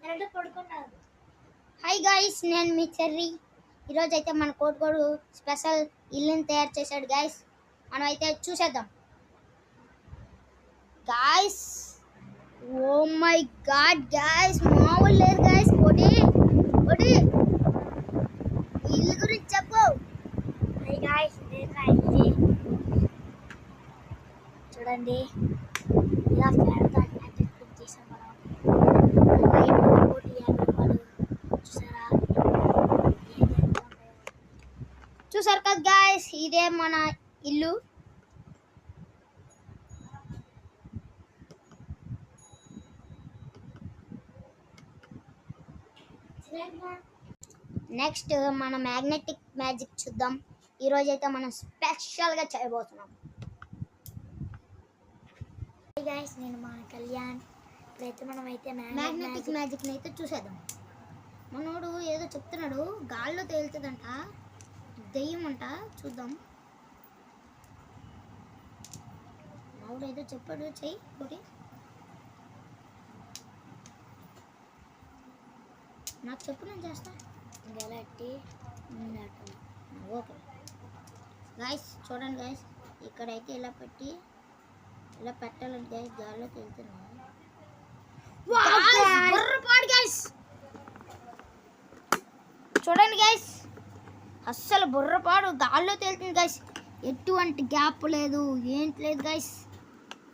Hi guys, నేను మీ cherry. ఈరోజు అయితే మన కోటుకోడు స్పెషల్ ఇల్లుని తయారు చేశాడు గాయ్స్. మనం అయితే చూసేద్దాం guys. Oh my god guys, మామూలు లేదు గాయ్స్. ఒకటి ఇల్లు గురించి చెప్పు. హాయ్ గాయ్స్, చూడండి ఇలా ఫ్యాన్తో అటాచ్మెంట్ చేసాం మనం. లైట్ కోటి 50 రూపాయలు. చూసారు కదా గాయ్స్, ఇదే మన ఇల్లు. నెక్స్ట్ మన మ్యాగ్నెటిక్ మ్యాజిక్ చూద్దాం. ఈరోజు అయితే మనం స్పెషల్గా చేయబోతున్నాం. హాయ్ గాయ్స్, నేను మా కళ్యాణ్. ఇప్పుడైతే మనం అయితే మ్యాగ్నెటిక్ మ్యాజిక్ని అయితే చూసేద్దాం. మనోడు ఏదో చెప్తున్నాడు, గాల్లో తేలుతుందంట, దెయ్యం అంట. చూద్దాం. మనోడు ఏదో చెప్పాడు, చెయ్యి ఒకటి. నాకు చెప్పు, నేను చేస్తా. గెలట్టి ఓకే గాయస్, చూడండి గాయస్, ఇక్కడైతే ఇలా పెట్టి ఇలా పెట్టాలంటే గాయస్ గాల్లో తేలుతుంది. చూడండి గైస్, అస్సలు బుర్రపాడు గాల్లో తేలుతుంది గైస్. ఎటువంటి గ్యాప్ లేదు, ఏంటి లేదు గైస్.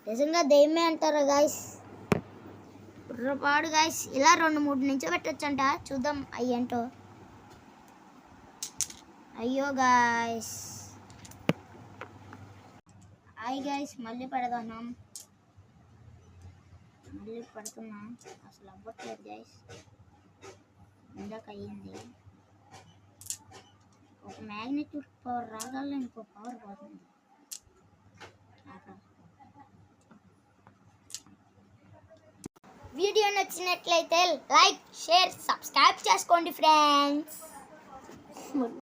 నిజంగా దెయ్యమే అంటారా గైస్. బుర్రపాడు గైస్. ఇలా 2-3 నుంచి పెట్టచ్చంట. చూద్దాం అయ్యేంటో. అయ్యో గైస్, అయ్యి గైస్, మళ్ళీ పెడదాం. మళ్ళీ పెడుతున్నా, అసలు అవ్వట్లేదు గైస్. ఇందాక అయ్యింది. ఒక మ్యాగ్నెటిక్ పవర్ రాగానే ఇంకో పవర్ పోతుంది. వీడియో నచ్చినట్లయితే లైక్, షేర్, సబ్స్క్రైబ్ చేసుకోండి ఫ్రెండ్స్.